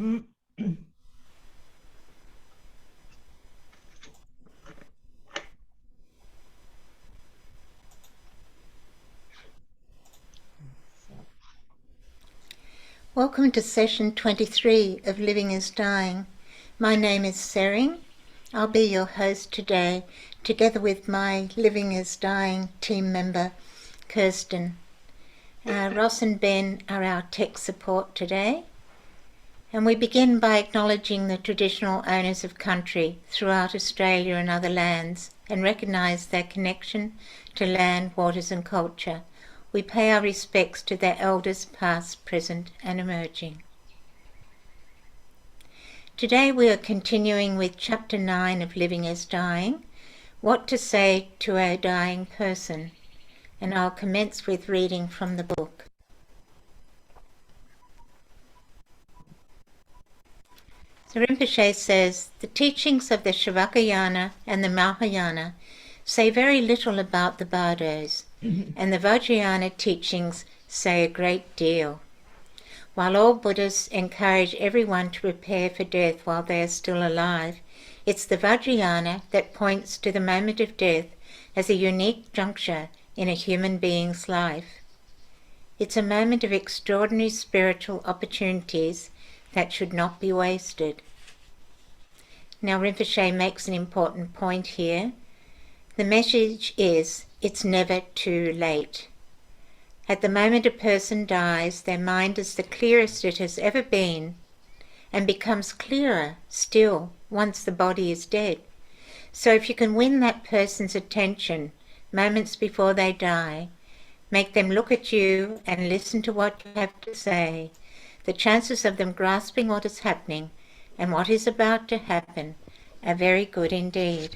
Welcome to session 23 of Living is Dying. My name is Tsering. I'll be your host today, together with my Living is Dying team member, Kirsten. Ross and Ben are our tech support today. And we begin by acknowledging the traditional owners of country throughout Australia and other lands and recognise their connection to land, waters and culture. We pay our respects to their elders past, present and emerging. Today we are continuing with Chapter 9 of Living is Dying, What to Say to a Dying Person, and I'll commence with reading from the book. So Rinpoche says, the teachings of the Shavakayana and the Mahayana say very little about the bardos, and the Vajrayana teachings say a great deal. While all Buddhists encourage everyone to prepare for death while they are still alive, it's the Vajrayana that points to the moment of death as a unique juncture in a human being's life. It's a moment of extraordinary spiritual opportunities that should not be wasted. Now Rinpoche makes an important point here. The message is, it's never too late. At the moment a person dies, their mind is the clearest it has ever been and becomes clearer still once the body is dead. So if you can win that person's attention moments before they die, make them look at you and listen to what you have to say, the chances of them grasping what is happening and what is about to happen are very good indeed.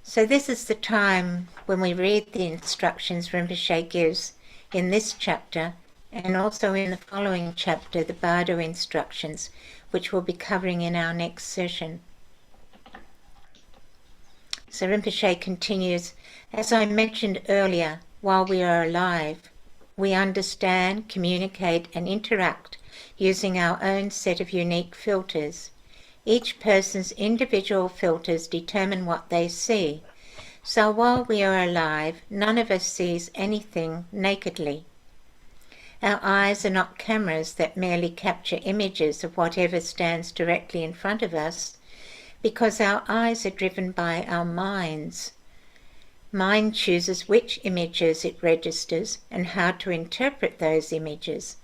So this is the time when we read the instructions Rinpoche gives in this chapter and also in the following chapter, the Bardo instructions, which we'll be covering in our next session. So Rinpoche continues, as I mentioned earlier, while we are alive, we understand, communicate and interact using our own set of unique filters. Each person's individual filters determine what they see. So while we are alive, none of us sees anything nakedly. Our eyes are not cameras that merely capture images of whatever stands directly in front of us, because our eyes are driven by our minds. Mind chooses which images it registers and how to interpret those images,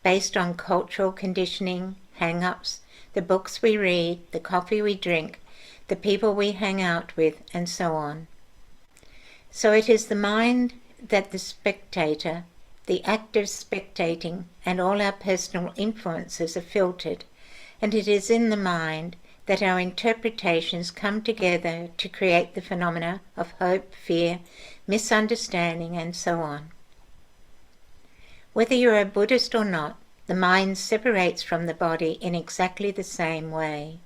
based on cultural conditioning, hang-ups, the books we read, the coffee we drink, the people we hang out with, and so on. So it is the mind that the spectator, the act of spectating, and all our personal influences are filtered, and it is in the mind that our interpretations come together to create the phenomena of hope, fear, misunderstanding, and so on. Whether you're a Buddhist or not, the mind separates from the body in exactly the same way.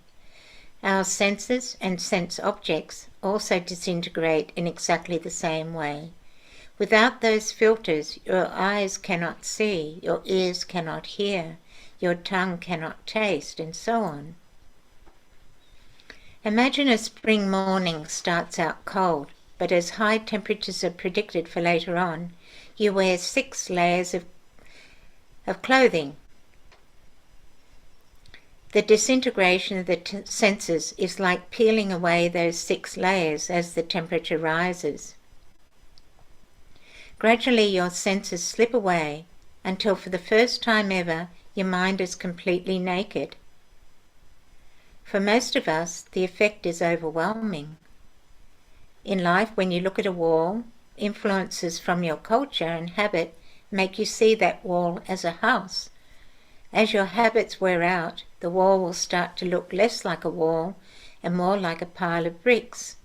Our senses and sense objects also disintegrate in exactly the same way. Without those filters, your eyes cannot see, your ears cannot hear, your tongue cannot taste, and so on. Imagine a spring morning starts out cold, but as high temperatures are predicted for later on, you wear 6 layers of clothing. The disintegration of the senses is like peeling away those 6 layers as the temperature rises. Gradually your senses slip away until for the first time ever your mind is completely naked. For most of us, the effect is overwhelming. In life, when you look at a wall, influences from your culture and habit make you see that wall as a house. As your habits wear out, the wall will start to look less like a wall and more like a pile of bricks.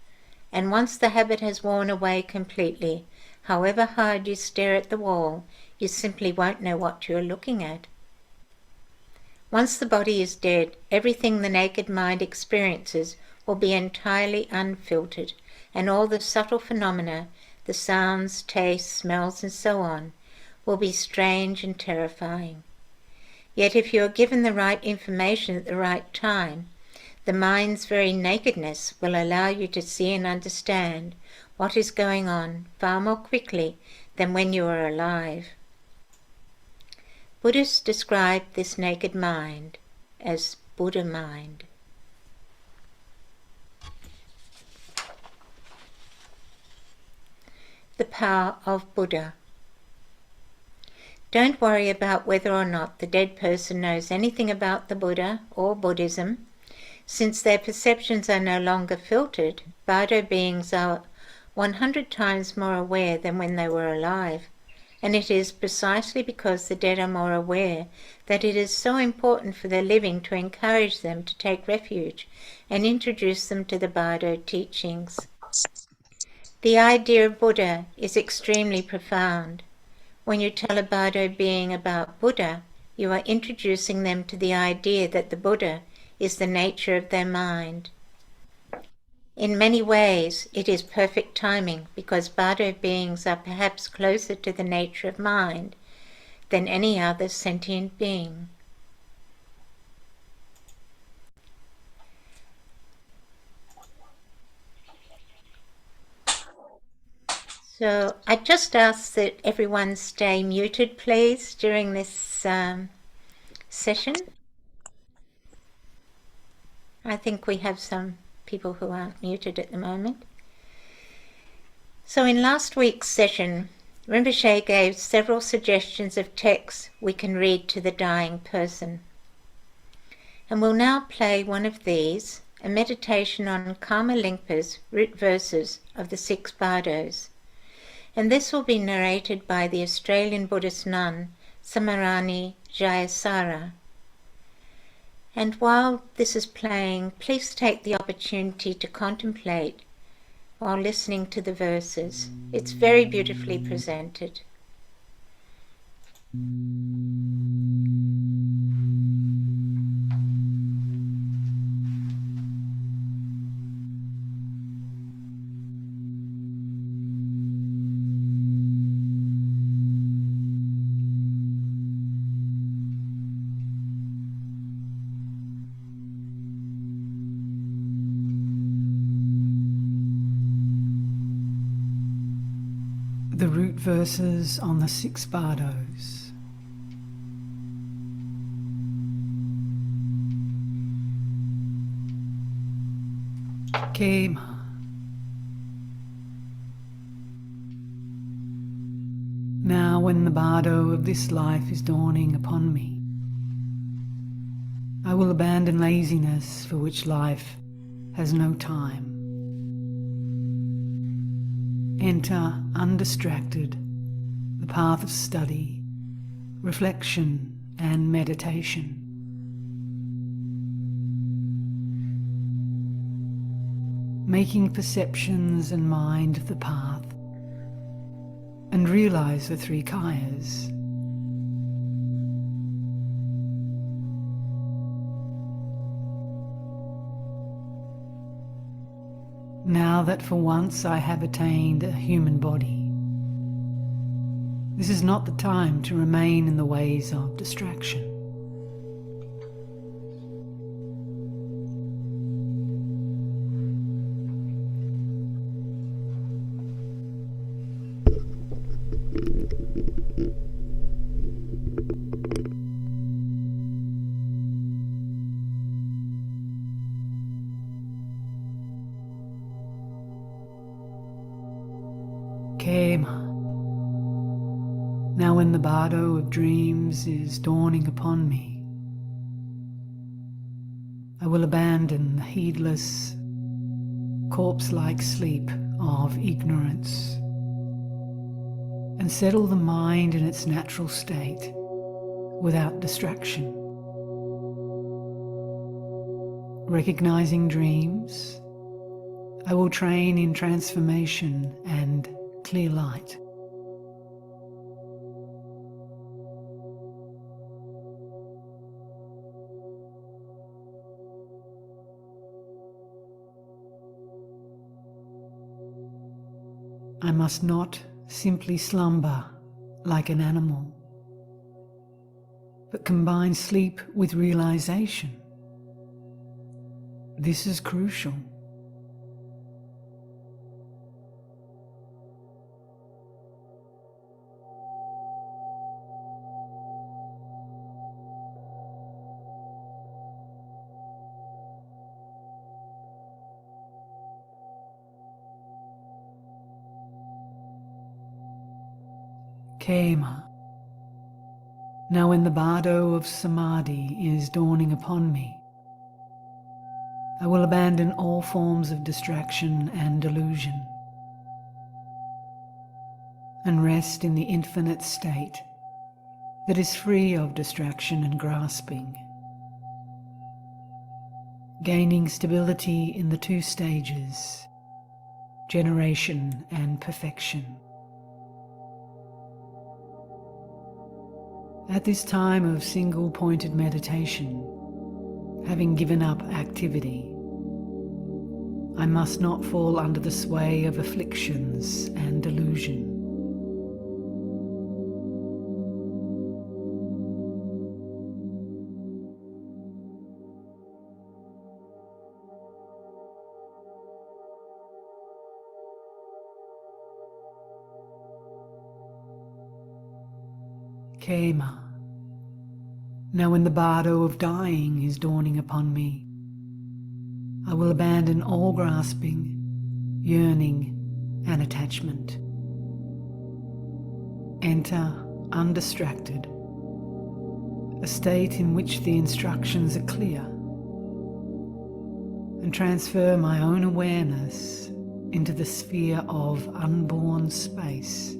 And once the habit has worn away completely, however hard you stare at the wall, you simply won't know what you are looking at. Once the body is dead, everything the naked mind experiences will be entirely unfiltered, and all the subtle phenomena, the sounds, tastes, smells, and so on, will be strange and terrifying. Yet if you are given the right information at the right time, the mind's very nakedness will allow you to see and understand what is going on far more quickly than when you are alive. Buddhists describe this naked mind as Buddha mind. The power of Buddha. Don't worry about whether or not the dead person knows anything about the Buddha or Buddhism. Since their perceptions are no longer filtered, Bardo beings are 100 times more aware than when they were alive. And it is precisely because the dead are more aware that it is so important for the living to encourage them to take refuge and introduce them to the Bardo teachings. The idea of Buddha is extremely profound. When you tell a Bardo being about Buddha, you are introducing them to the idea that the Buddha is the nature of their mind. In many ways, it is perfect timing because Bardo beings are perhaps closer to the nature of mind than any other sentient being. So I just ask that everyone stay muted, please, during this session. I think we have some people who aren't muted at the moment. So in last week's session, Rinpoche gave several suggestions of texts we can read to the dying person. And we'll now play one of these, a meditation on Karma Lingpa's root verses of the 6 Bardos. And this will be narrated by the Australian Buddhist nun, Samarani Jayasara. And while this is playing, please take the opportunity to contemplate while listening to the verses. It's very beautifully presented. The root verses on the 6 Bardos. Kema. Now when the bardo of this life is dawning upon me, I will abandon laziness for which life has no time. Enter undistracted the path of study, reflection and meditation. Making perceptions and mind of the path, and realize the 3 kayas. Now that for once I have attained a human body, this is not the time to remain in the ways of distraction. Kema. Now when the bardo of dreams is dawning upon me, I will abandon the heedless, corpse-like sleep of ignorance and settle the mind in its natural state without distraction. Recognizing dreams, I will train in transformation and clear light. I must not simply slumber like an animal, but combine sleep with realization. This is crucial. Khema. Now when the bardo of samadhi is dawning upon me, I will abandon all forms of distraction and delusion and rest in the infinite state that is free of distraction and grasping, gaining stability in the two stages, generation and perfection. At this time of single-pointed meditation, having given up activity, I must not fall under the sway of afflictions and delusion. Khema. Now when the bardo of dying is dawning upon me, I will abandon all grasping, yearning, and attachment. Enter undistracted, a state in which the instructions are clear, and transfer my own awareness into the sphere of unborn space.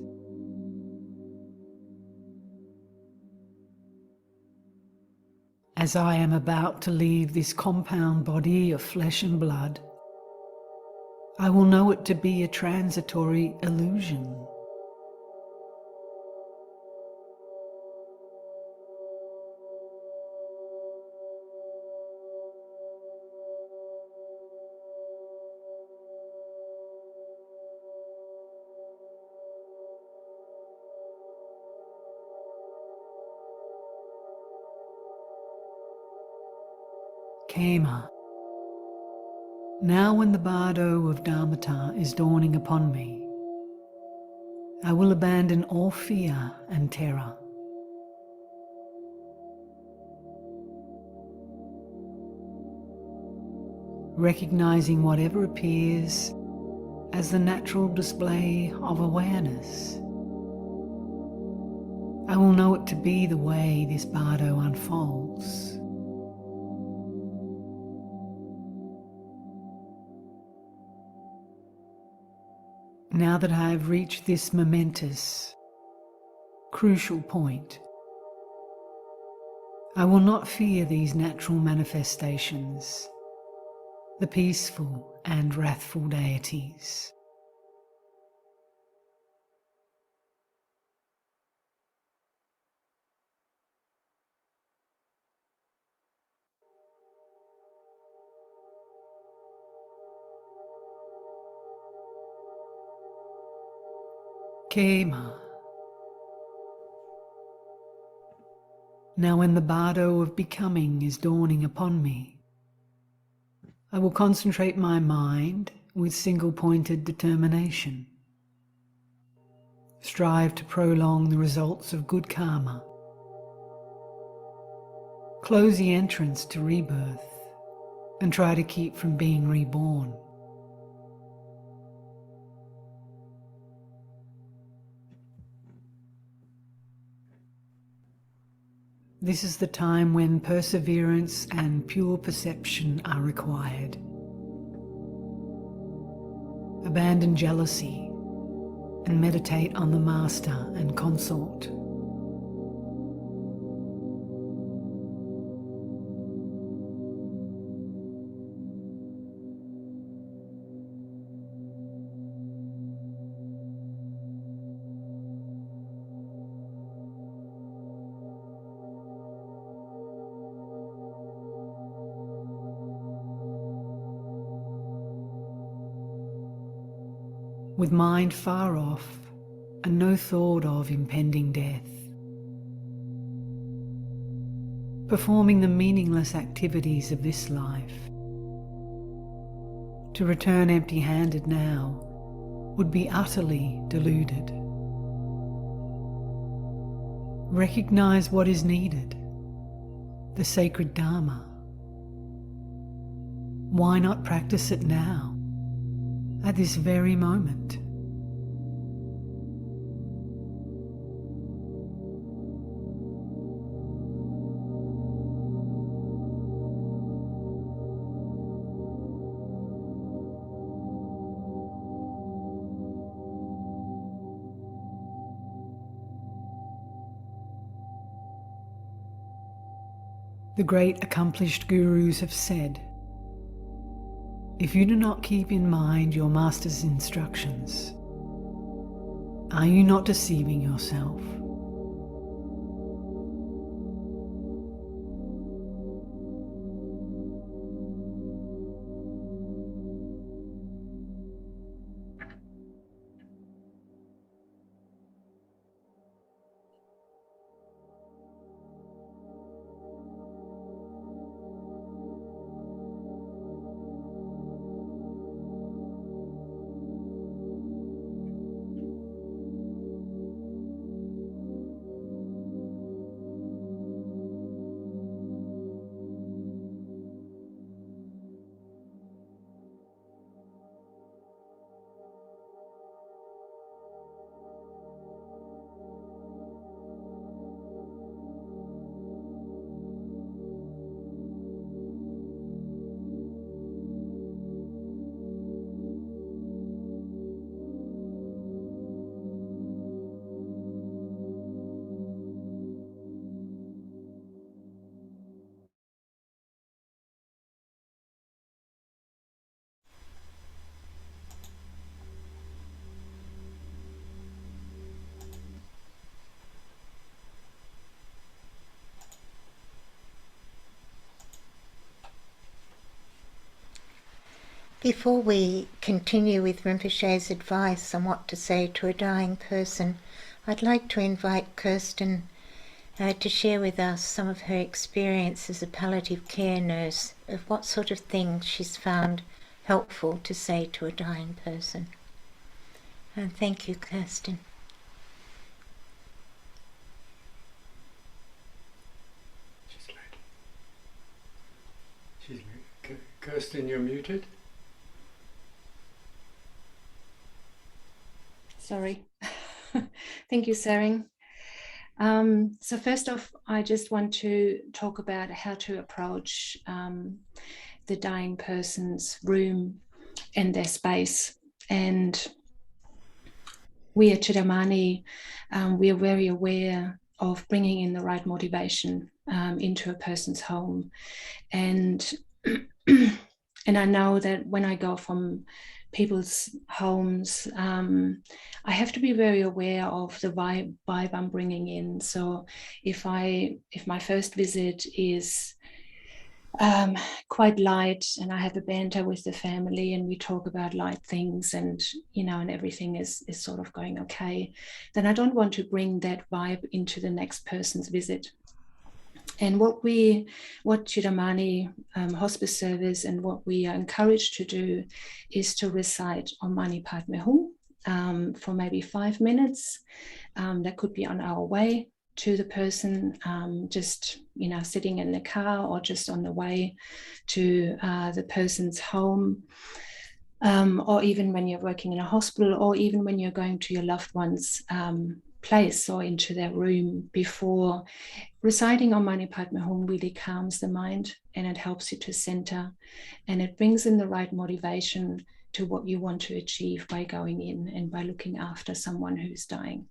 As I am about to leave this compound body of flesh and blood, I will know it to be a transitory illusion. Khema. Now when the bardo of Dharmata is dawning upon me, I will abandon all fear and terror. Recognizing whatever appears as the natural display of awareness, I will know it to be the way this bardo unfolds. Now that I have reached this momentous, crucial point, I will not fear these natural manifestations, the peaceful and wrathful deities. Khema. Now when the bardo of becoming is dawning upon me, I will concentrate my mind with single-pointed determination. Strive to prolong the results of good karma. Close the entrance to rebirth and try to keep from being reborn. This is the time when perseverance and pure perception are required. Abandon jealousy and meditate on the Master and Consort. With mind far off and no thought of impending death, performing the meaningless activities of this life. To return empty-handed now would be utterly deluded. Recognize what is needed, the sacred Dharma. Why not practice it now, at this very moment? The great accomplished gurus have said, if you do not keep in mind your master's instructions, are you not deceiving yourself? Before we continue with Rinpoche's advice on what to say to a dying person, I'd like to invite Kirsten to share with us some of her experience as a palliative care nurse, of what sort of things she's found helpful to say to a dying person. And thank you, Kirsten. She's muted. Kirsten, you're muted. Sorry. Thank you, Tsering. So first off, I just want to talk about how to approach the dying person's room and their space. And we at Chidamani, we are very aware of bringing in the right motivation into a person's home. And I know that when I go from people's homes, I have to be very aware of the vibe I'm bringing in. So if my first visit is quite light and I have a banter with the family and we talk about light things and and everything is sort of going okay, then I don't want to bring that vibe into the next person's visit. And what Chidamani Hospice Service and what we are encouraged to do is to recite Om Mani Padme Hum for maybe 5 minutes. That could be on our way to the person, just sitting in the car or just on the way to the person's home, or even when you're working in a hospital, or even when you're going to your loved one's place or into their room. Before reciting Om Mani Padme Hum really calms the mind and it helps you to center, and it brings in the right motivation to what you want to achieve by going in and by looking after someone who's dying.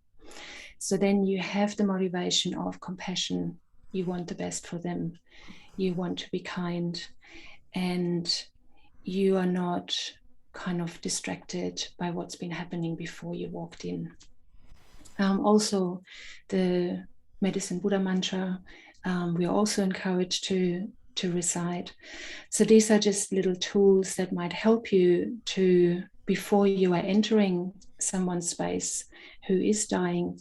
So then you have the motivation of compassion. You want the best for them. You want to be kind, and you are not kind of distracted by what's been happening before you walked in. Also, the Medicine Buddha mantra, we are also encouraged to recite. So these are just little tools that might help you to, before you are entering someone's space who is dying,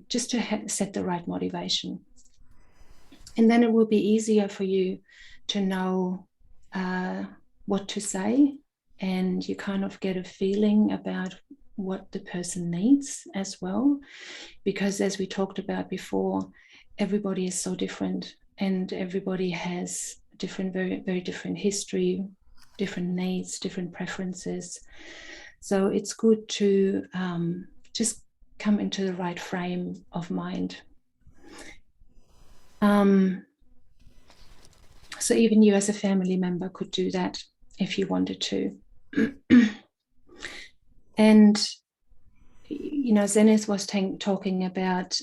just to set the right motivation. And then it will be easier for you to know what to say, and you kind of get a feeling about what the person needs as well. Because as we talked about before, everybody is so different, and everybody has different, very, very different history, different needs, different preferences. So it's good to just come into the right frame of mind. So even you as a family member could do that if you wanted to. And, you know, Zenith was talking about,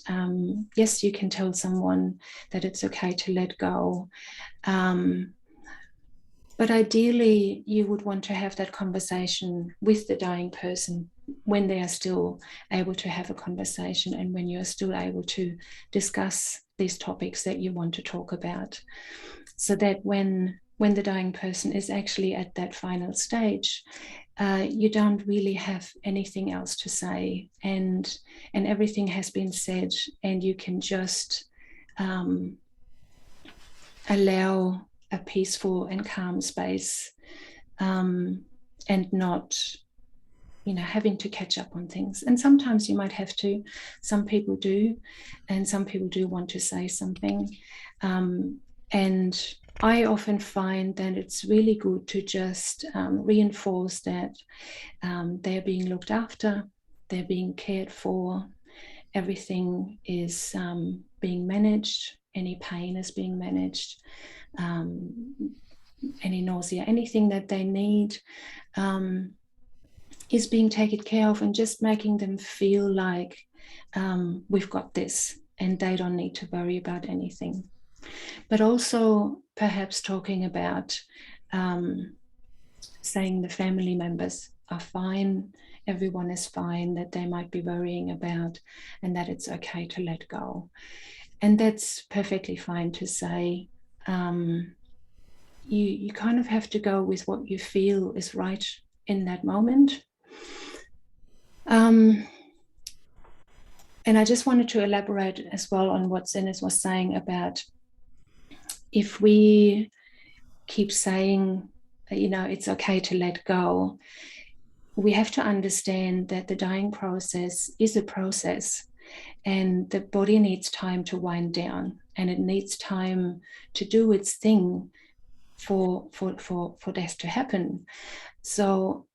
yes, you can tell someone that it's okay to let go. But ideally, you would want to have that conversation with the dying person when they are still able to have a conversation, and when you're still able to discuss these topics that you want to talk about, so that when the dying person is actually at that final stage, you don't really have anything else to say, and everything has been said, and you can just allow a peaceful and calm space, and not, you know, having to catch up on things. And sometimes you might have to. Some people do, and some people do want to say something. And I often find that it's really good to just reinforce that they're being looked after, they're being cared for, everything is being managed, any pain is being managed, any nausea, anything that they need is being taken care of, and just making them feel like we've got this, and they don't need to worry about anything. But also perhaps talking about saying the family members are fine, everyone is fine, that they might be worrying about, and that it's okay to let go. And that's perfectly fine to say. You kind of have to go with what you feel is right in that moment. And I just wanted to elaborate as well on what Zenis was saying about, if we keep saying, you know, it's okay to let go, we have to understand that the dying process is a process, and the body needs time to wind down, and it needs time to do its thing for death to happen. So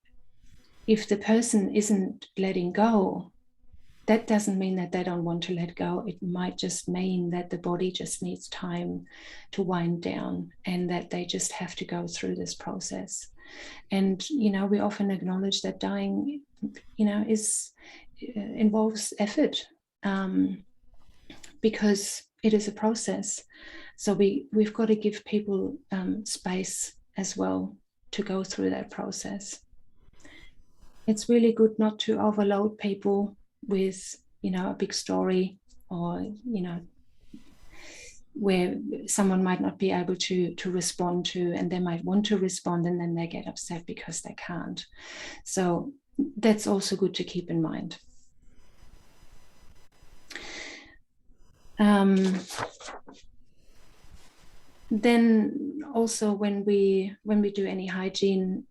if the person isn't letting go, that doesn't mean that they don't want to let go. It might just mean that the body just needs time to wind down, and that they just have to go through this process. And, you know, we often acknowledge that dying, you know, involves effort, because it is a process. So we've got to give people space as well to go through that process. It's really good not to overload people with, you know, a big story, or, you know, where someone might not be able to respond to, and they might want to respond, and then they get upset because they can't. So that's also good to keep in mind. Then also when we do any hygiene,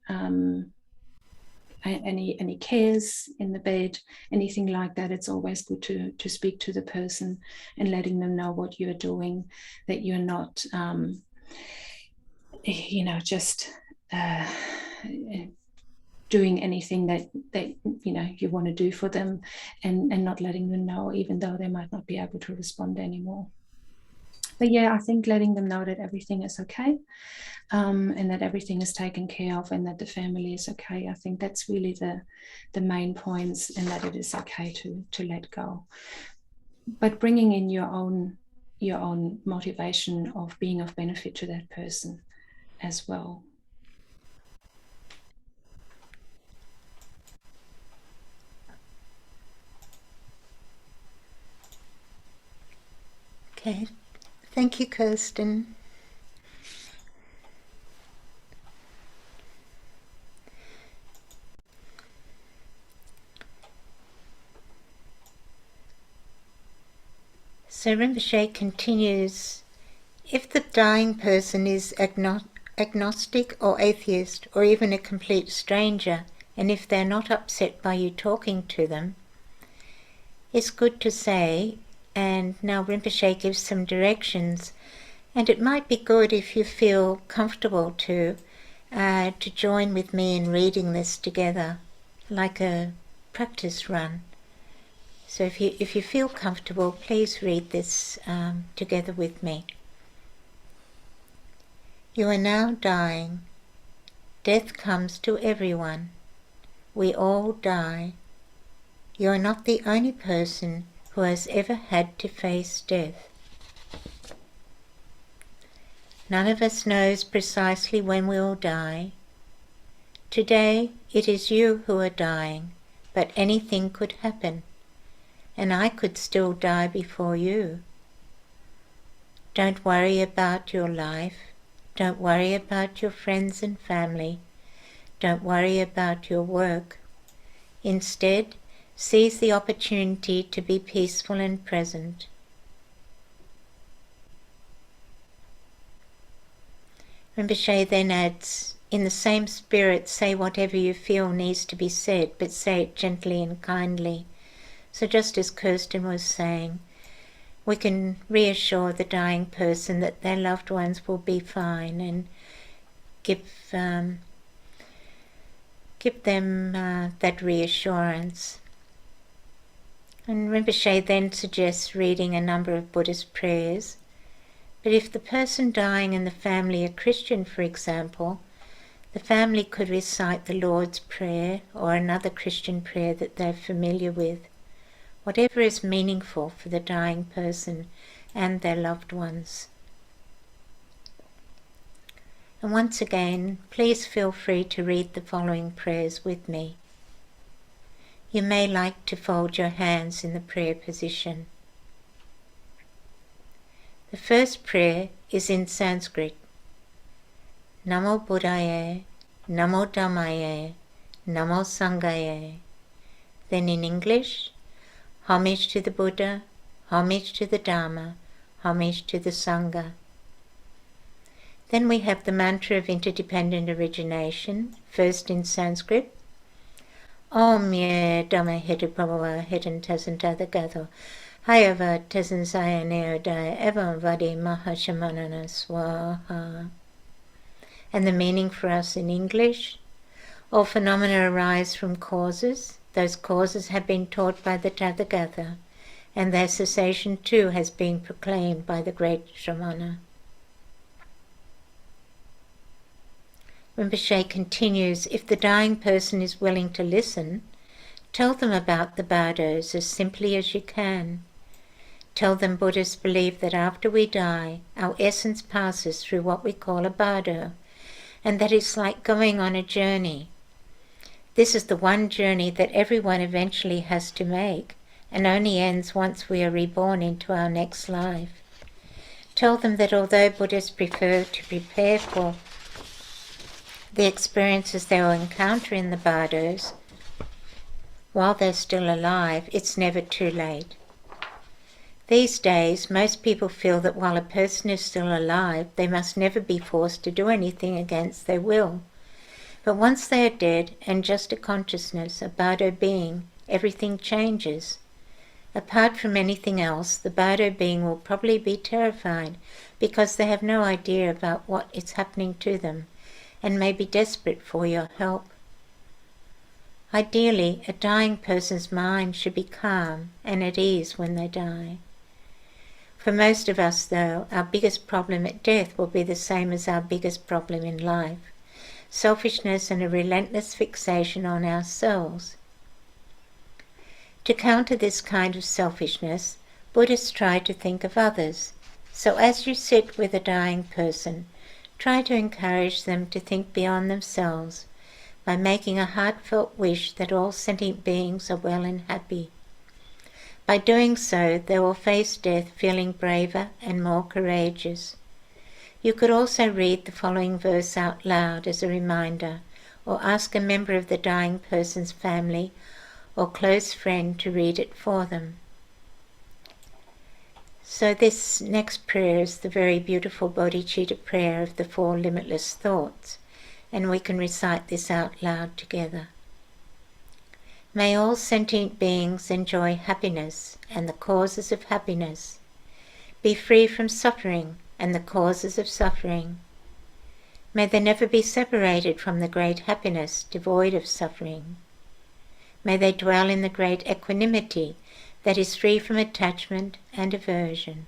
any cares in the bed, anything like that, it's always good to speak to the person and letting them know what you're doing, that you're not, you know, just doing anything that you know you want to do for them, and not letting them know, even though they might not be able to respond anymore. But yeah, I think letting them know that everything is okay, and that everything is taken care of, and that the family is okay. I think that's really the main points, and that it is okay to let go. But bringing in your own motivation of being of benefit to that person as well. Okay. Thank you, Kirsten. So Rinpoche continues If the dying person is agnostic or atheist or even a complete stranger, and if they're not upset by you talking to them, it's good to say, and now Rinpoche gives some directions, and it might be good if you feel comfortable to join with me in reading this together, like a practice run. So if you feel comfortable, please read this together with me. You are now dying. Death comes to everyone. We all die. You are not the only person who has ever had to face death. None of us knows precisely when we will die. Today it is you who are dying, but anything could happen, and I could still die before you. Don't worry about your life. Don't worry about your friends and family. Don't worry about your work. Instead, seize the opportunity to be peaceful and present. Rinpoche then adds, in the same spirit, say whatever you feel needs to be said, but say it gently and kindly. So just as Kirsten was saying, we can reassure the dying person that their loved ones will be fine and give them that reassurance. And Rinpoche then suggests reading a number of Buddhist prayers. But if the person dying and the family are Christian, for example, the family could recite the Lord's Prayer or another Christian prayer that they're familiar with, whatever is meaningful for the dying person and their loved ones. And once again, please feel free to read the following prayers with me. You may like to fold your hands in the prayer position. The first prayer is in Sanskrit. Namo Buddhaya, Namo Dhammaya, Namo Sanghaya. Then in English, homage to the Buddha, homage to the Dharma, homage to the Sangha. Then we have the mantra of interdependent origination, first in Sanskrit. Om ye Dhamma hetu prabhava hetan tasan tadagato hayava tasan sayane odaya evam vadi mahashamanana swaha. And the meaning for us in English, all phenomena arise from causes. Those causes have been taught by the Tathagata, and their cessation too has been proclaimed by the great Shramana. Rinpoche continues, if the dying person is willing to listen, tell them about the bardos as simply as you can. Tell them Buddhists believe that after we die, our essence passes through what we call a bardo, and that it's like going on a journey. This is the one journey that everyone eventually has to make, and only ends once we are reborn into our next life. Tell them that although Buddhists prefer to prepare for the experiences they will encounter in the bardos, while they're still alive, it's never too late. These days, most people feel that while a person is still alive, they must never be forced to do anything against their will. But once they are dead and just a consciousness, a bardo being, everything changes. Apart from anything else, the bardo being will probably be terrified because they have no idea about what is happening to them, and may be desperate for your help. Ideally, a dying person's mind should be calm and at ease when they die. For most of us, though, our biggest problem at death will be the same as our biggest problem in life: selfishness and a relentless fixation on ourselves. To counter this kind of selfishness, Buddhists try to think of others. So as you sit with a dying person, try to encourage them to think beyond themselves by making a heartfelt wish that all sentient beings are well and happy. By doing so, they will face death feeling braver and more courageous. You could also read the following verse out loud as a reminder, or ask a member of the dying person's family or close friend to read it for them. So this next prayer is the very beautiful bodhicitta prayer of the 4 limitless thoughts, and we can recite this out loud together. May all sentient beings enjoy happiness and the causes of happiness, be free from suffering and the causes of suffering. May they never be separated from the great happiness devoid of suffering. May they dwell in the great equanimity that is free from attachment and aversion.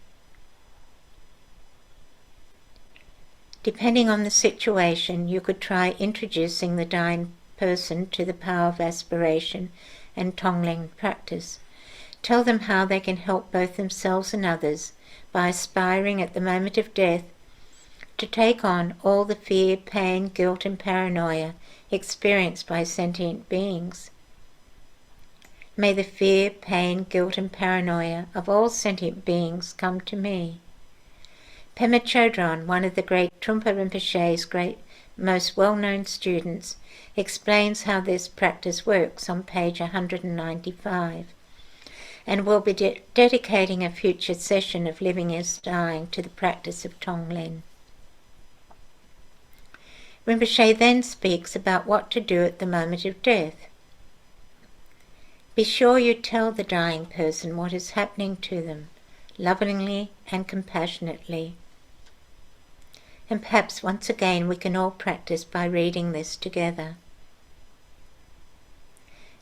Depending on the situation, you could try introducing the dying person to the power of aspiration and Tonglen practice. Tell them how they can help both themselves and others by aspiring at the moment of death to take on all the fear, pain, guilt and paranoia experienced by sentient beings. May the fear, pain, guilt and paranoia of all sentient beings come to me. Pema Chodron, one of the great Trungpa Rinpoche's most well-known students, explains how this practice works on page 195, and will be dedicating a future session of Living is Dying to the practice of Tonglen. Rinpoche then speaks about what to do at the moment of death. Be sure you tell the dying person what is happening to them, lovingly and compassionately. And perhaps once again we can all practice by reading this together.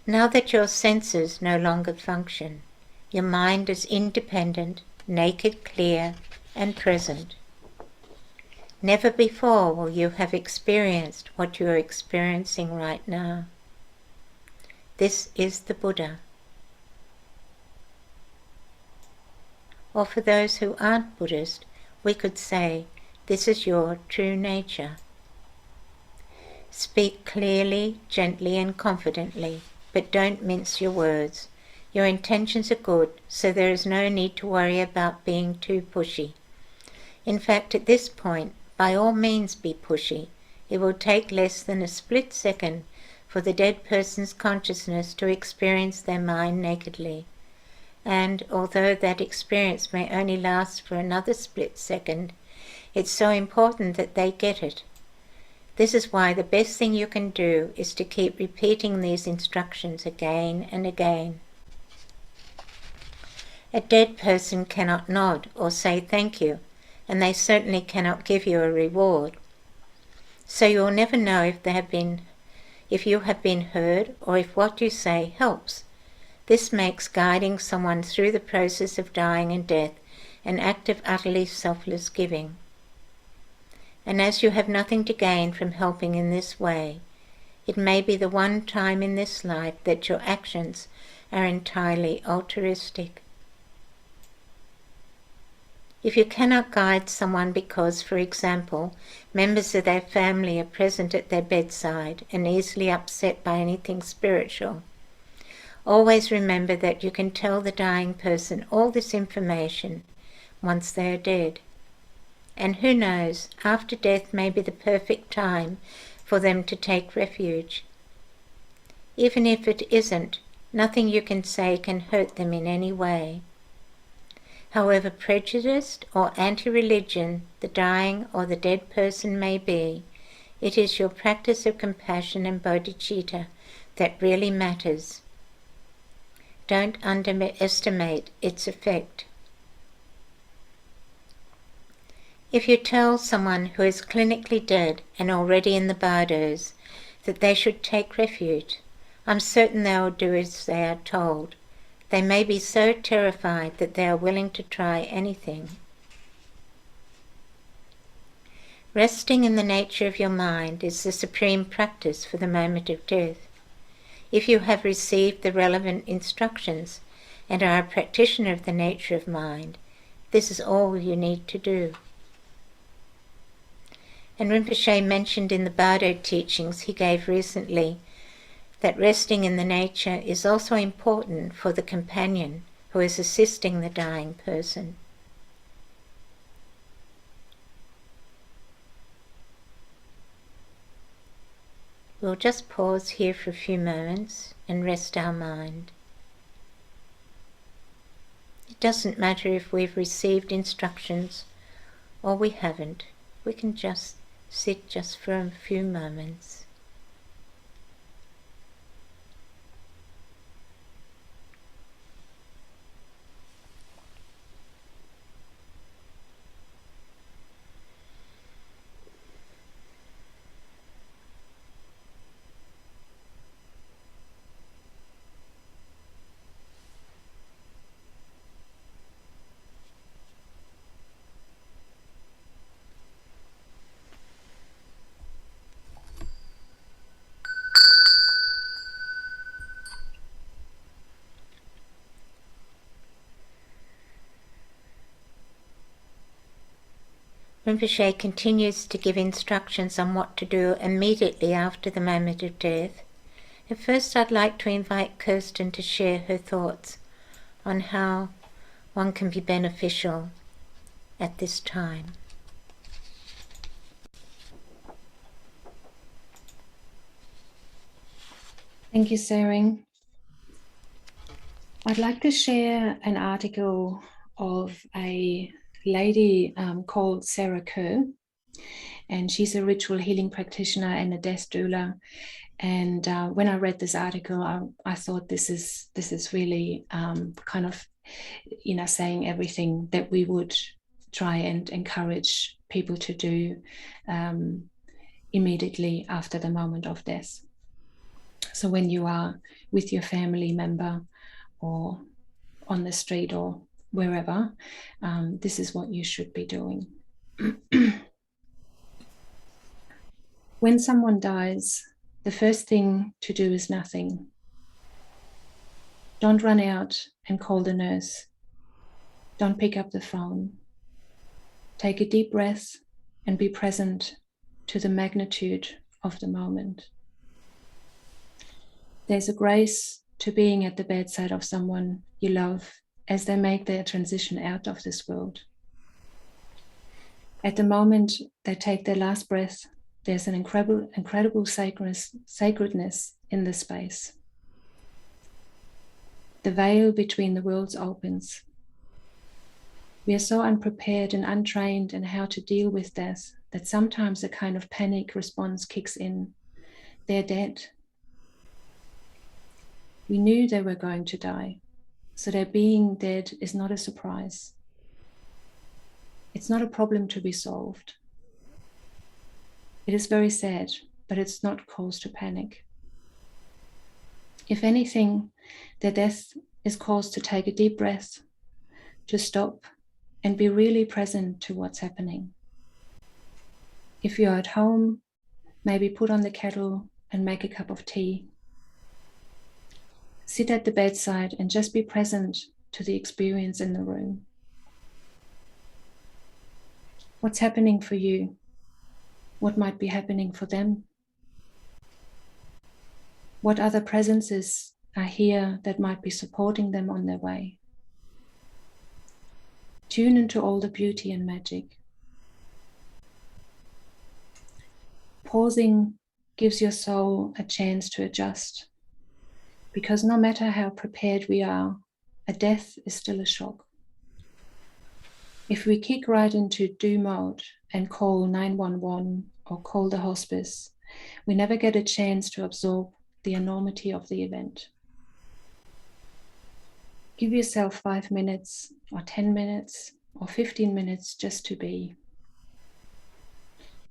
Now that your senses no longer function, your mind is independent, naked, clear, and present. Never before will you have experienced what you are experiencing right now. This is the Buddha. Or for those who aren't Buddhist, we could say, this is your true nature. Speak clearly, gently and confidently, but don't mince your words. Your intentions are good, so there is no need to worry about being too pushy. In fact, at this point, by all means be pushy. It will take less than a split second for the dead person's consciousness to experience their mind nakedly. And although that experience may only last for another split second, it's so important that they get it. This is why the best thing you can do is to keep repeating these instructions again and again. A dead person cannot nod or say thank you, and they certainly cannot give you a reward. So you'll never know if you have been heard or if what you say helps. This makes guiding someone through the process of dying and death an act of utterly selfless giving. And as you have nothing to gain from helping in this way, it may be the one time in this life that your actions are entirely altruistic. If you cannot guide someone because, for example, members of their family are present at their bedside and easily upset by anything spiritual, always remember that you can tell the dying person all this information once they are dead. And who knows, after death may be the perfect time for them to take refuge. Even if it isn't, nothing you can say can hurt them in any way. However prejudiced or anti-religion the dying or the dead person may be, it is your practice of compassion and bodhicitta that really matters. Don't underestimate its effect. If you tell someone who is clinically dead and already in the bardos that they should take refuge, I'm certain they will do as they are told. They may be so terrified that they are willing to try anything. Resting in the nature of your mind is the supreme practice for the moment of death. If you have received the relevant instructions and are a practitioner of the nature of mind, this is all you need to do. And Rinpoche mentioned in the Bardo teachings he gave recently that resting in the nature is also important for the companion who is assisting the dying person. We'll just pause here for a few moments and rest our mind. It doesn't matter if we've received instructions or we haven't. We can just sit just for a few moments. Rinpoche continues to give instructions on what to do immediately after the moment of death. At first, I'd like to invite Kirsten to share her thoughts on how one can be beneficial at this time. Thank you, Tsering. I'd like to share an article of a lady called Sarah Kerr, and she's a ritual healing practitioner and a death doula. And when I read this article, I thought this is really kind of, saying everything that we would try and encourage people to do immediately after the moment of death. So when you are with your family member or on the street or wherever, this is what you should be doing. When someone dies, the first thing to do is nothing. Don't run out and call the nurse. Don't pick up the phone. Take a deep breath and be present to the magnitude of the moment. There's a grace to being at the bedside of someone you love as they make their transition out of this world. At the moment they take their last breath, there's an incredible sacredness in the space. The veil between the worlds opens. We are so unprepared and untrained in how to deal with death that sometimes a kind of panic response kicks in. They're dead. We knew they were going to die, so their being dead is not a surprise. It's not a problem to be solved. It is very sad, but it's not cause to panic. If anything, their death is cause to take a deep breath, to stop and be really present to what's happening. If you're at home, maybe put on the kettle and make a cup of tea. Sit at the bedside and just be present to the experience in the room. What's happening for you? What might be happening for them? What other presences are here that might be supporting them on their way? Tune into all the beauty and magic. Pausing gives your soul a chance to adjust, because no matter how prepared we are, a death is still a shock. If we kick right into do mode and call 911 or call the hospice, we never get a chance to absorb the enormity of the event. Give yourself 5 minutes or 10 minutes or 15 minutes just to be.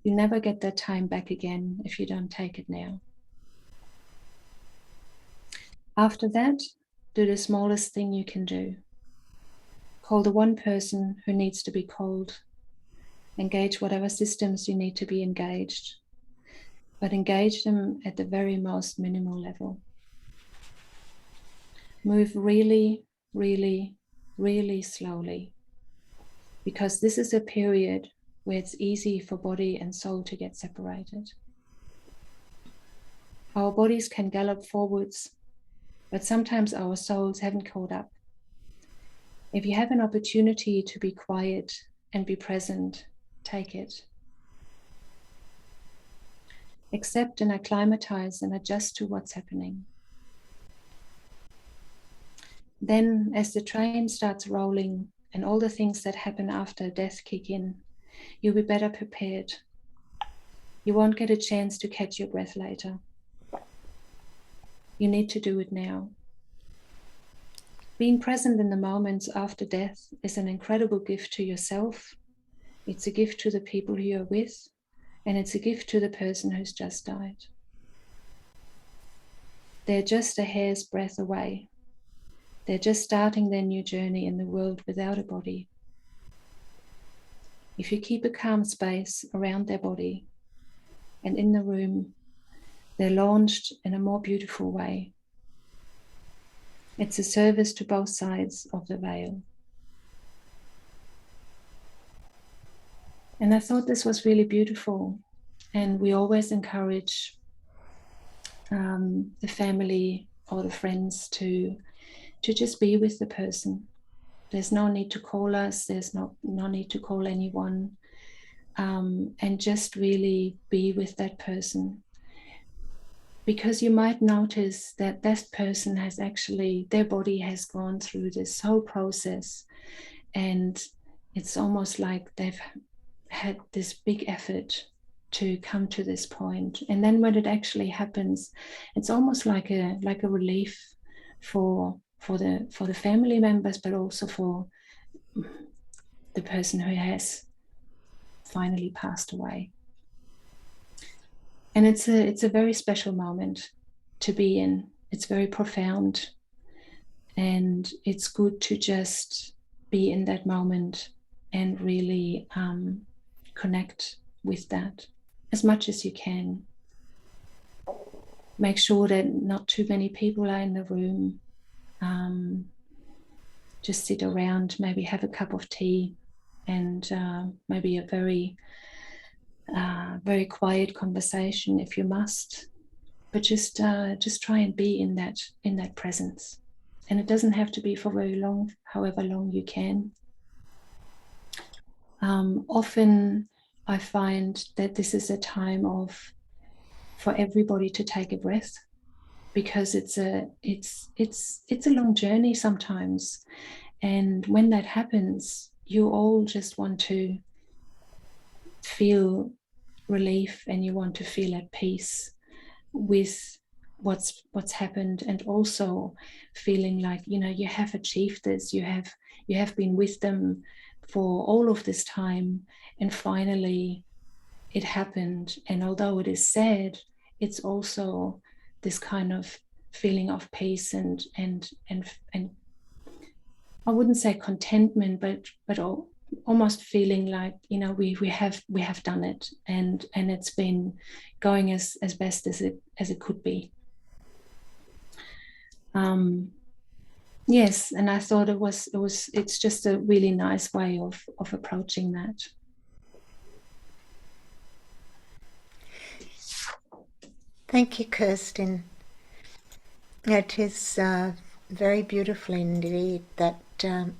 You never get that time back again if you don't take it now. After that, do the smallest thing you can do. Call the one person who needs to be called. Engage whatever systems you need to be engaged, but engage them at the very most minimal level. Move really, really, really slowly, because this is a period where it's easy for body and soul to get separated. Our bodies can gallop forwards, but sometimes our souls haven't caught up. If you have an opportunity to be quiet and be present, take it. Accept and acclimatize and adjust to what's happening. Then as the train starts rolling and all the things that happen after death kick in, you'll be better prepared. You won't get a chance to catch your breath later. You need to do it now. Being present in the moments after death is an incredible gift to yourself. It's a gift to the people who you're with, and it's a gift to the person who's just died. They're just a hair's breadth away. They're just starting their new journey in the world without a body. If you keep a calm space around their body and in the room, they're launched in a more beautiful way. It's a service to both sides of the veil. And I thought this was really beautiful. And we always encourage the family or the friends to just be with the person. There's no need to call us. There's no need to call anyone. And just really be with that person. Because you might notice that that person has actually, their body has gone through this whole process, and it's almost like they've had this big effort to come to this point. And then when it actually happens, it's almost like a relief for the family members, but also for the person who has finally passed away. And it's a very special moment to be in. It's very profound. And it's good to just be in that moment and really connect with that as much as you can. Make sure that not too many people are in the room. Just sit around, maybe have a cup of tea, and maybe a very quiet conversation if you must, but just try and be in that presence. And it doesn't have to be for very long, however long you can. Often I find that this is a time for everybody to take a breath, because it's a long journey sometimes, and when that happens, you all just want to feel relief, and you want to feel at peace with what's happened, and also feeling like, you know, you have achieved this, you have been with them for all of this time, and finally it happened. And although it is sad, it's also this kind of feeling of peace and I wouldn't say contentment, but almost feeling like, you know, we have done it, and it's been going as best as it could be. Yes, and I thought it's just a really nice way of approaching that. Thank you, Kirsten. It is very beautiful indeed, that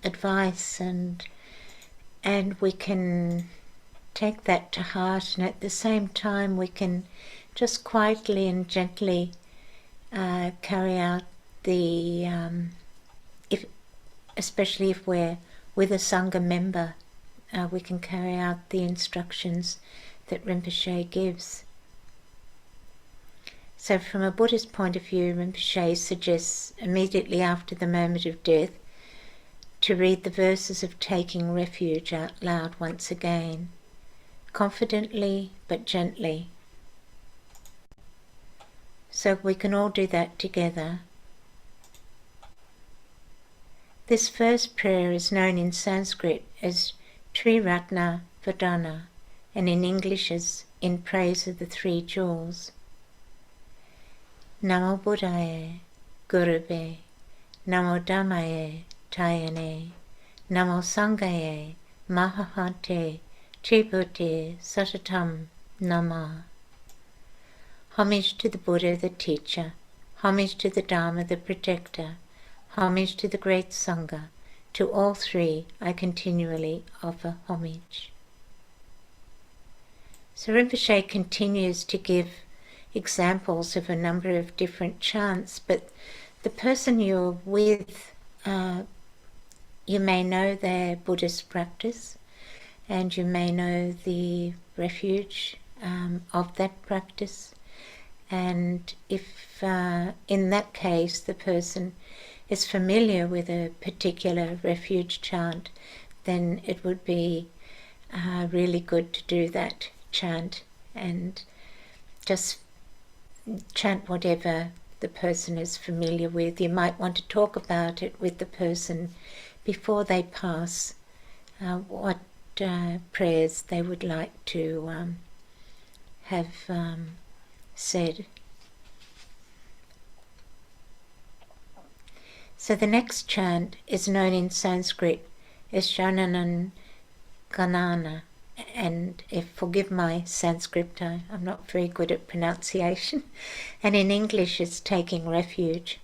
advice, and we can take that to heart, and at the same time we can just quietly and gently carry out the, especially if we're with a Sangha member, we can carry out the instructions that Rinpoche gives. So from a Buddhist point of view, Rinpoche suggests immediately after the moment of death to read the verses of taking refuge out loud once again, confidently but gently. So we can all do that together. This first prayer is known in Sanskrit as Triratna Vadana, and in English as In Praise of the Three Jewels. Namo Buddhaya, Gurube, Namo Dhammaye, Tayane, Namo Sanghaye, Mahahate, Tribhuti, Satatam, Nama. Homage to the Buddha, the teacher. Homage to the Dharma, the protector. Homage to the great Sangha. To all three I continually offer homage. So Rinpoche continues to give examples of a number of different chants, but the person you're with you may know their Buddhist practice, and you may know the refuge of that practice. And if in that case the person is familiar with a particular refuge chant, then it would be really good to do that chant and just chant whatever the person is familiar with. You might want to talk about it with the person before they pass, what prayers they would like to have said. So the next chant is known in Sanskrit as Shananan Ganana, and if forgive my Sanskrit, I'm not very good at pronunciation, and in English it's taking refuge.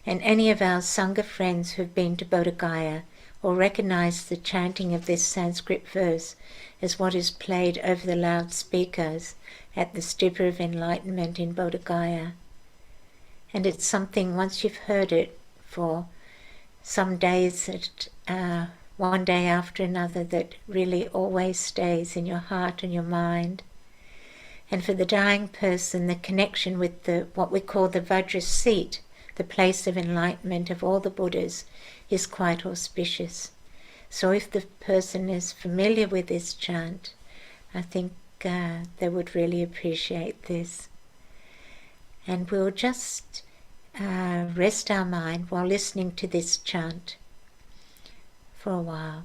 And any of our Sangha friends who've been to Bodh Gaya will recognize the chanting of this Sanskrit verse as what is played over the loudspeakers at the Stupa of Enlightenment in Bodh Gaya. And it's something, once you've heard it for some days, one day after another, that really always stays in your heart and your mind. And for the dying person, the connection with what we call the Vajra seat, the place of enlightenment of all the Buddhas, is quite auspicious. So if the person is familiar with this chant, I think they would really appreciate this. And we'll just rest our mind while listening to this chant for a while.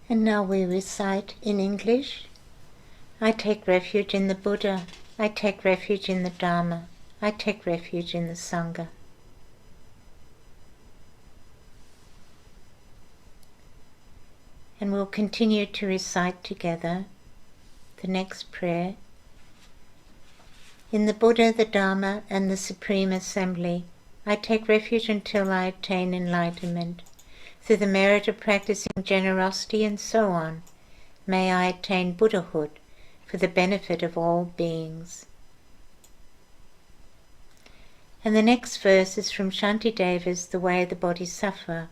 And now we recite in English. I take refuge in the Buddha. I take refuge in the Dharma. I take refuge in the Sangha. And we'll continue to recite together the next prayer. In the Buddha, the Dharma, and the Supreme Assembly, I take refuge until I attain enlightenment. Through the merit of practicing generosity and so on, may I attain Buddhahood for the benefit of all beings. And the next verse is from Shantideva's The Way of the Bodhisattva.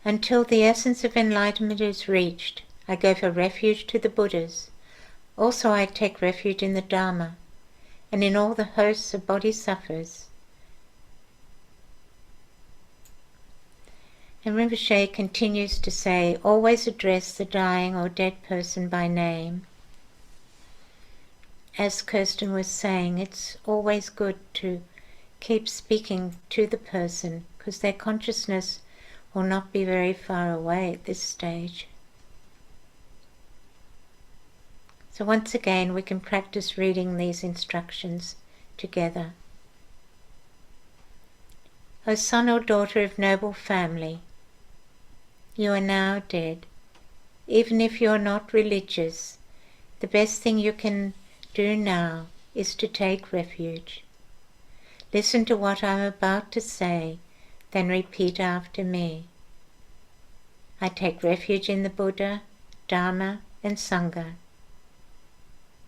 Until the essence of enlightenment is reached, I go for refuge to the Buddhas. Also I take refuge in the Dharma, and in all the hosts of Bodhisattvas. And Rinpoche continues to say, always address the dying or dead person by name. As Kirsten was saying, it's always good to keep speaking to the person because their consciousness will not be very far away at this stage. So once again we can practice reading these instructions together. O son or daughter of noble family, you are now dead. Even if you are not religious, the best thing you can do now is to take refuge. Listen to what I am about to say, then repeat after me. I take refuge in the Buddha, Dharma, and Sangha.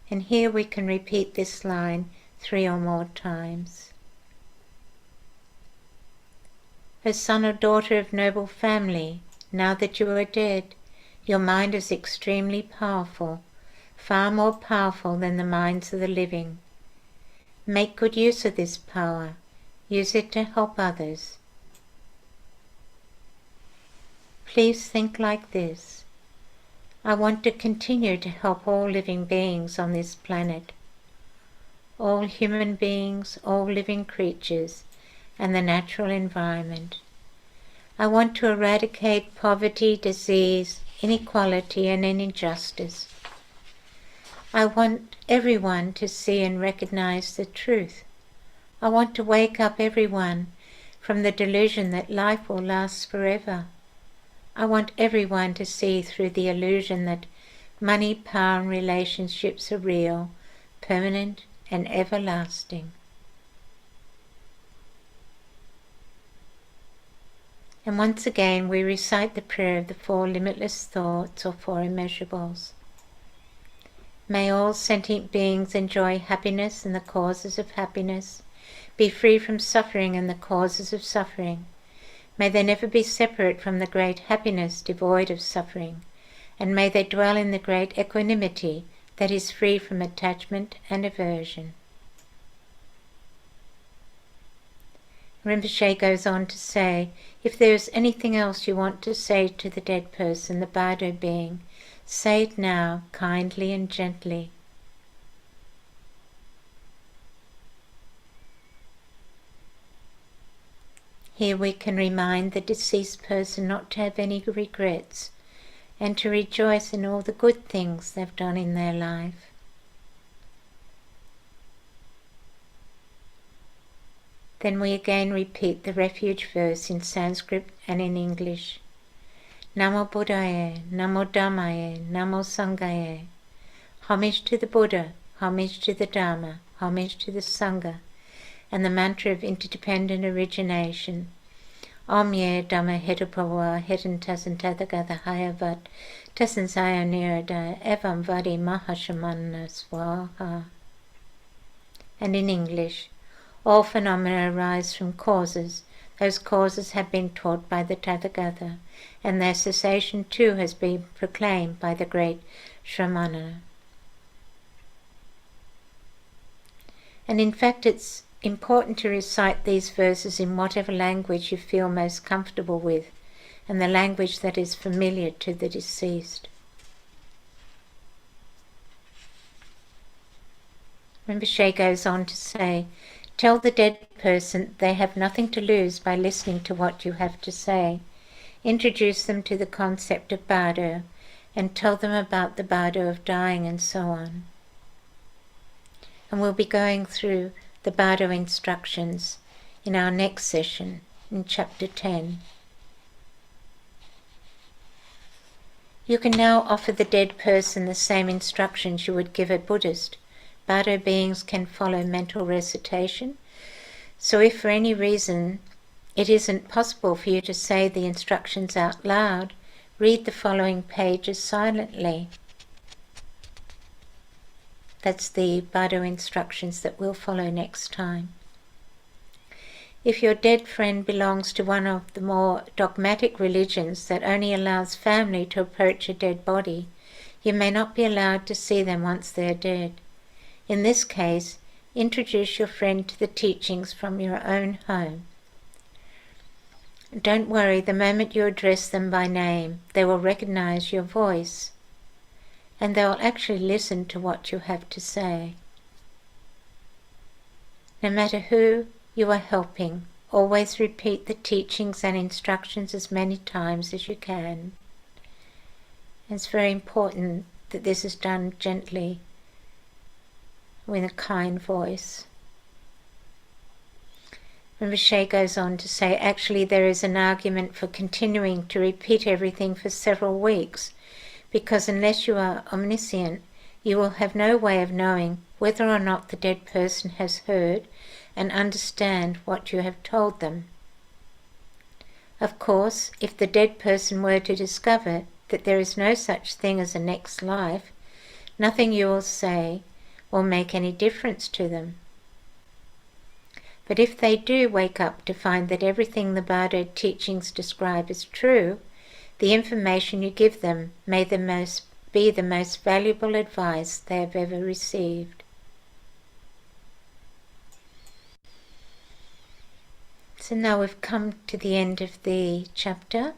And here we can repeat this line 3 or more times. O son or daughter of noble family, now that you are dead, your mind is extremely powerful, far more powerful than the minds of the living. Make good use of this power. Use it to help others. Please think like this. I want to continue to help all living beings on this planet, all human beings, all living creatures, and the natural environment. I want to eradicate poverty, disease, inequality, and injustice. I want everyone to see and recognize the truth. I want to wake up everyone from the delusion that life will last forever. I want everyone to see through the illusion that money, power, and relationships are real, permanent, and everlasting. And once again we recite the prayer of the 4 limitless thoughts or 4 immeasurables. May all sentient beings enjoy happiness and the causes of happiness, be free from suffering and the causes of suffering. May they never be separate from the great happiness devoid of suffering, and may they dwell in the great equanimity that is free from attachment and aversion. Rinpoche goes on to say, if there is anything else you want to say to the dead person, the Bardo being, say it now, kindly and gently. Here we can remind the deceased person not to have any regrets and to rejoice in all the good things they've done in their life. Then we again repeat the refuge verse in Sanskrit and in English. Namo Buddhaya, Namo Dhammaye, Namo Sanghaye. Homage to the Buddha, homage to the Dharma, homage to the Sangha, and the mantra of interdependent origination. Om ye Dhamma Hetupawa Hetan Tasan Tathagata Hayavat Tasan Saya Nirada Evam Vadi Mahashamana Swaha. And in English, all phenomena arise from causes. Those causes have been taught by the Tathagata, and their cessation too has been proclaimed by the great Shramana. And in fact it's important to recite these verses in whatever language you feel most comfortable with, and the language that is familiar to the deceased. Rinpoche goes on to say, tell the dead person they have nothing to lose by listening to what you have to say. Introduce them to the concept of bardo and tell them about the bardo of dying and so on. And we'll be going through the bardo instructions in our next session in chapter 10. You can now offer the dead person the same instructions you would give a Buddhist. Bardo beings can follow mental recitation, so if for any reason it isn't possible for you to say the instructions out loud, read the following pages silently. That's the Bardo instructions that we'll follow next time. If your dead friend belongs to one of the more dogmatic religions that only allows family to approach a dead body, you may not be allowed to see them once they are dead. In this case, introduce your friend to the teachings from your own home. Don't worry, the moment you address them by name, they will recognize your voice, and they will actually listen to what you have to say. No matter who you are helping, always repeat the teachings and instructions as many times as you can. It's very important that this is done gently, with a kind voice. Rinpoche goes on to say, actually there is an argument for continuing to repeat everything for several weeks, because unless you are omniscient, you will have no way of knowing whether or not the dead person has heard and understand what you have told them. Of course, if the dead person were to discover that there is no such thing as a next life, nothing you will say will make any difference to them. But if they do wake up to find that everything the Bardo teachings describe is true, the information you give them may be the most valuable advice they have ever received. So now we've come to the end of the chapter.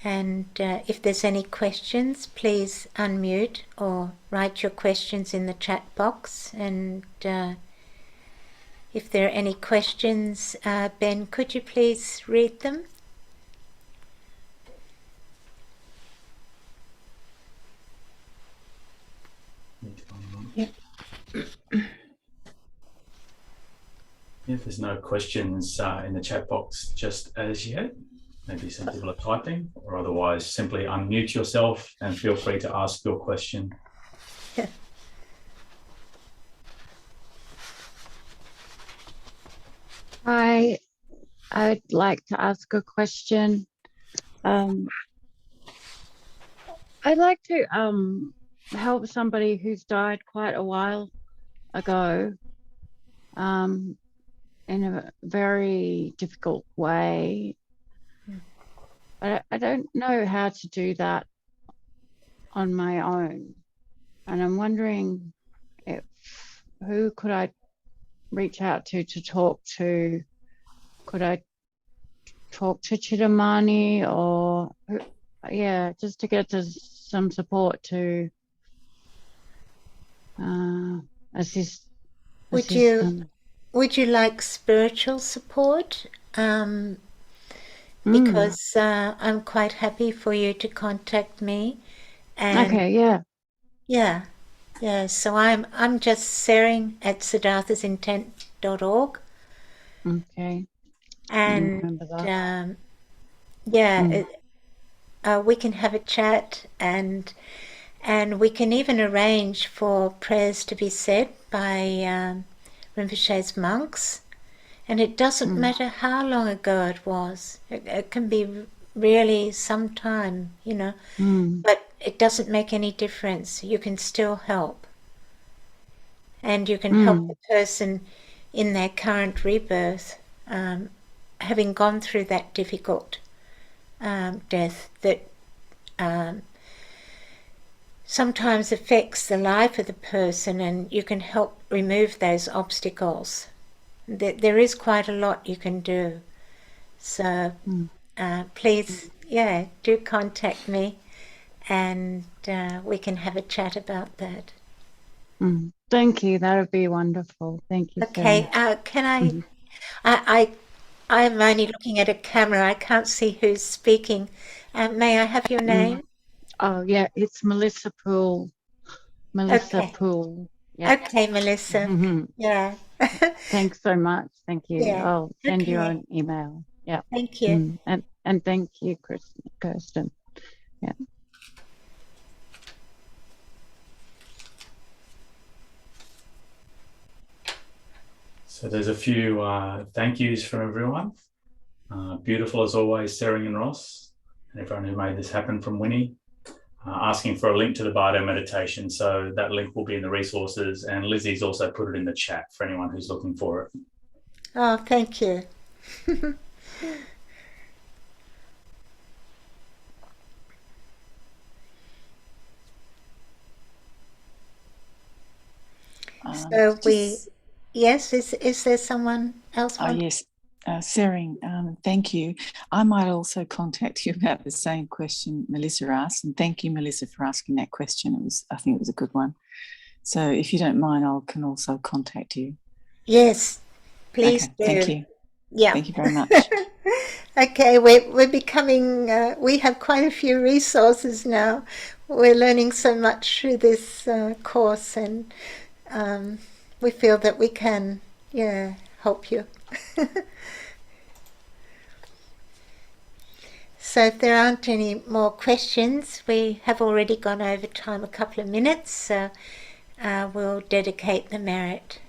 And if there's any questions, please unmute or write your questions in the chat box. And if there are any questions, Ben, could you please read them? Yep. If there's no questions in the chat box just as yet, maybe some people are typing, or otherwise simply unmute yourself and feel free to ask your question. I'd like to ask a question. I'd like to help somebody who's died quite a while ago in a very difficult way. I don't know how to do that on my own, and I'm wondering who could I reach out to talk to? Could I talk to Chidamani or just to get some support to assist them? Would you like spiritual support? Because I'm quite happy for you to contact me. And okay, yeah. Yeah, so I'm just Tsering at siddharthasintent.org. Okay. And we can have a chat, and we can even arrange for prayers to be said by Rinpoche's monks. And it doesn't matter how long ago it was. It can be really some time, but it doesn't make any difference. You can still help. And you can help the person in their current rebirth, having gone through that difficult death that sometimes affects the life of the person, and you can help remove those obstacles. There is quite a lot you can do. So please, do contact me, and we can have a chat about that. Thank you. That would be wonderful. Thank you. Okay. Can I I'm only looking at a camera. I can't see who's speaking. May I have your name? Oh, yeah, it's Melissa Poole. Melissa Okay. Poole. Yeah. Okay, Melissa. Yeah. Thanks so much. Thank you. Yeah. I'll send you Okay. an email. Yeah. Thank you. And thank you, Kirsten. Yeah. So there's a few thank yous from everyone. Beautiful as always, Tsering and Ross, and everyone who made this happen, from Winnie. Asking for a link to the Bardo meditation. So that link will be in the resources, and Lizzie's also put it in the chat for anyone who's looking for it. Oh, thank you. So yes, is there someone else? Oh, yes. Tsering, thank you. I might also contact you about the same question Melissa asked, and thank you, Melissa, for asking that question. I think it was a good one. So if you don't mind, I can also contact you. Yes, please do. Thank you. Yeah. Thank you very much. Okay, we're becoming, we have quite a few resources now. We're learning so much through this course, and we feel that we can, help you. So if there aren't any more questions, we have already gone over time a couple of minutes, so we'll dedicate the merit.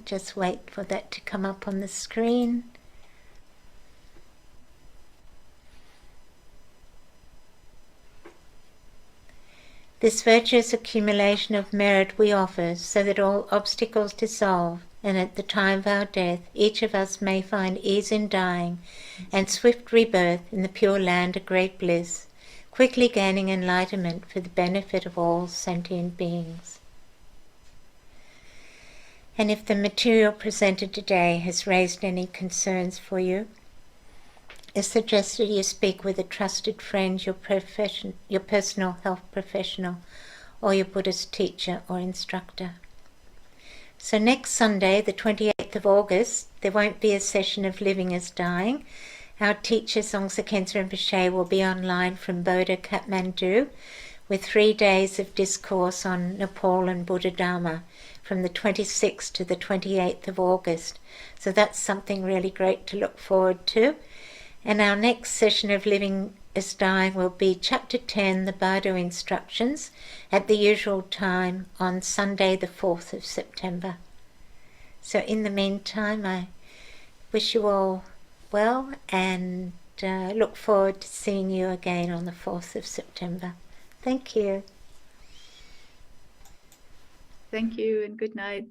Just wait for that to come up on the screen. This virtuous accumulation of merit we offer, so that all obstacles dissolve, and at the time of our death each of us may find ease in dying, and swift rebirth in the pure land of great bliss, quickly gaining enlightenment for the benefit of all sentient beings. And if the material presented today has raised any concerns for you, it's suggested you speak with a trusted friend, your personal health professional, or your Buddhist teacher or instructor. So next Sunday, the 28th of August, there won't be a session of Living as Dying. Our teacher, Songtse Khyentse Rinpoche, will be online from Bodh, Kathmandu, with 3 days of discourse on Nepal and Buddha Dharma from the 26th to the 28th of August. So that's something really great to look forward to. And our next session of Living as Dying will be Chapter 10, the Bardo Instructions, at the usual time on Sunday the 4th of September. So in the meantime, I wish you all well, and look forward to seeing you again on the 4th of September. Thank you. Thank you and good night.